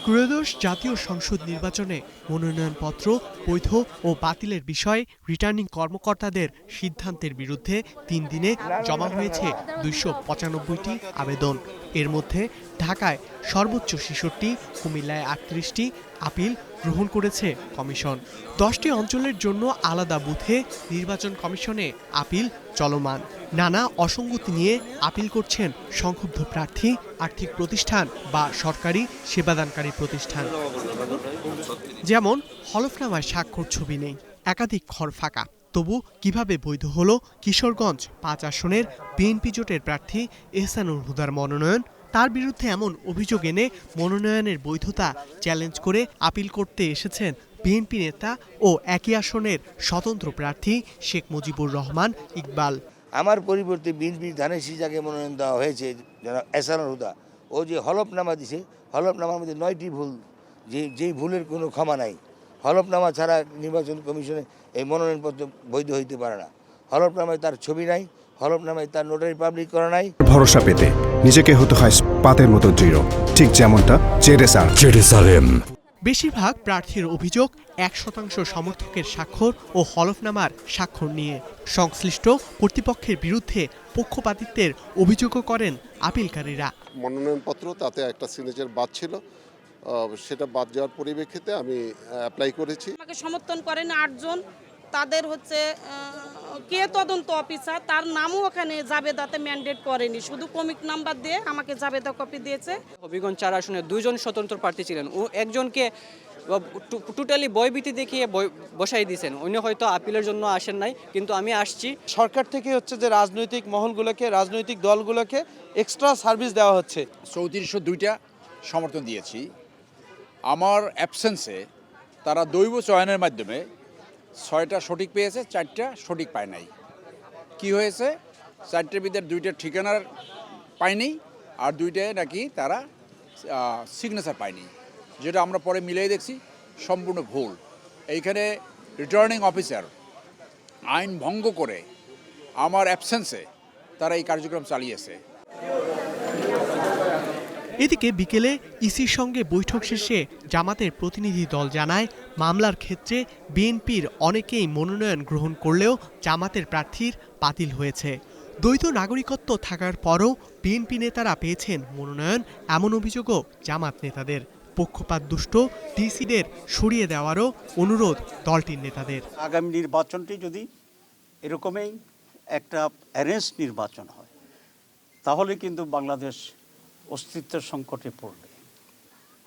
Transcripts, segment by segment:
ত্রয়োদশ জাতীয় সংসদ নির্বাচনে মনোনয়নপত্র বৈধ ও বাতিলের বিষয়ে রিটার্নিং কর্মকর্তাদের সিদ্ধান্তের বিরুদ্ধে 3 দিনে জমা হয়েছে 295টি আবেদন। এর মধ্যে ঢাকায় সর্বোচ্চ 66টি, কুমিল্লায় 38টি আপিল গ্রহণ করেছে কমিশন। 10টি অঞ্চলের জন্য আলাদা বুথে নির্বাচন কমিশনে আপিল চলমান। নানা অসঙ্গতি নিয়ে আপিল করছেন সংক্ষুব্ধ প্রার্থী, আর্থিক প্রতিষ্ঠান বা সরকারি সেবাদানকারী প্রতিষ্ঠান। যেমন হলফনামায় স্বাক্ষর ছবি নেই, একাধিক ঘর ফাঁকা। তবু কিভাবে বৈধ হলো কিশোরগঞ্জ 5 আসনের বিএনপি জোটের প্রার্থী এহসানুল হুদার মনোনয়ন? তার বিরুদ্ধে এমন অভিযোগ এনে মনোনয়নের বৈধতা চ্যালেঞ্জ করে আপিল করতে এসেছেন বিএনপি নেতা ও একই আসনের স্বতন্ত্র প্রার্থী শেখ মুজিবুর রহমান ইকবাল। আমার পরিবর্তে বিএনপির ধানের শীষাকে মনোনয়ন দেওয়া হয়েছে এহসানুল হুদা। ও যে হলফনামা দিছে, হলফনামার মধ্যে 9টি ভুল, যেই ভুলের কোনো ক্ষমা নাই। হলফনামা ছাড়া নির্বাচন কমিশনে এই মনোনয়নপত্র বৈধ হইতে পারে না। হলফনামায় তার ছবি নাই, হলফনামায় তার নোটারি পাবলিক করা নাই। ভরসা পেতে নিজেকে হতে হয় পাতের মতো দৃঢ়, ঠিক যেমনটা জেরুসালেম। বেশিরভাগ প্রার্থীর অভিযোগ 1% সমর্থকের স্বাক্ষর ও হলফনামার স্বাক্ষর নিয়ে। সংশ্লিষ্ট কর্তৃপক্ষের বিরুদ্ধে পক্ষপাতিত্বের অভিযোগও করেন আপিলকারীরা। মনোনয়নপত্র তাতে একটা সিগনেচার বাদ ছিল, সেটা বাদ যাওয়ার পরিপ্রেক্ষিতে আমি অ্যাপ্লাই করেছি। আমাকে সমর্থন করেন 8 জন। তাদের হচ্ছে কে তদন্ত অফিসার, তার নামও ওখানে জাবেদাতে ম্যান্ডেট করেনি, শুধু কমিক নাম্বার দিয়ে আমাকে জাবেদা কপি দিয়েছে। হবিগঞ্জ 4 আসনে 2 জন স্বতন্ত্র প্রার্থী ছিলেন, ও একজনকে টোটালি ভয়ভীতি দেখিয়ে বসাই দিয়েছেন। উনি হয়তো আপিলের জন্য আসেন নাই, কিন্তু আমি আসছি। সরকার থেকে হচ্ছে যে রাজনৈতিক মহলগুলোকে, রাজনৈতিক দলগুলোকে এক্সট্রা সার্ভিস দেওয়া হচ্ছে। 3402টা সমর্থন দিয়েছি। আমার অ্যাবসেন্সে তারা দৈব চয়নের মাধ্যমে 6টা সঠিক পেয়েছে, 4টা সঠিক পায় নাই। কি হয়েছে? 4টের ভিতরে 2টার ঠিকানার পায়নি, আর 2টায় নাকি তারা সিগনেচার পায়নি, যেটা আমরা পরে মিলিয়ে দেখছি সম্পূর্ণ ভুল। এইখানে রিটার্নিং অফিসার আইন ভঙ্গ করে আমার অ্যাবসেন্সে তারা এই কার্যক্রম চালিয়েছে। এদিকে বিকেলে ইসির সঙ্গে বৈঠক শেষে জামাতের প্রতিনিধি দল জানায়, মামলার ক্ষেত্রে বিএনপির অনেকেই মনোনয়ন গ্রহণ করলেও জামাতের প্রার্থীর বাতিল হয়েছে। দ্বৈত নাগরিকত্ব থাকার পরও বিএনপি নেতারা পেয়েছেন মনোনয়ন, এমন অভিযোগও জামাত নেতাদের। পক্ষপাত দুষ্ট ডিসিদের সরিয়ে দেওয়ারও অনুরোধ দলটির নেতাদের। আগামী নির্বাচনটি যদি এরকমই একটা অ্যারেঞ্জ নির্বাচন হয়, তাহলে কিন্তু বাংলাদেশ অস্তিত্বের সংকটে পড়বে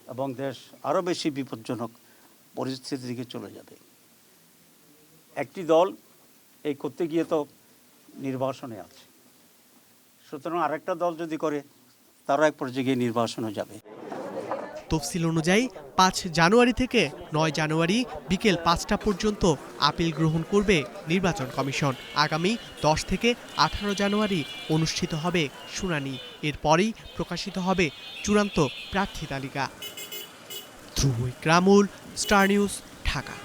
এবং দেশ আরও বেশি বিপজ্জনক পরিস্থিতির দিকে চলে যাবে। একটি দল এই করতে গিয়ে তো নির্বাসনে আছে, সুতরাং আরেকটা দল যদি করে তারা এক পর্যায়ে গিয়ে নির্বাসনে যাবে। তফসিল অনুযায়ী 5 জানুয়ারি থেকে 9 জানুয়ারি বিকেল 5টা পর্যন্ত আপিল গ্রহণ করবে নির্বাচন কমিশন। আগামী 10 থেকে 18 জানুয়ারি অনুষ্ঠিত হবে শুনানি। এরপরই প্রকাশিত হবে চূড়ান্ত প্রার্থী তালিকা। ধ্রুব ইকরামুল, স্টার নিউজ, ঢাকা।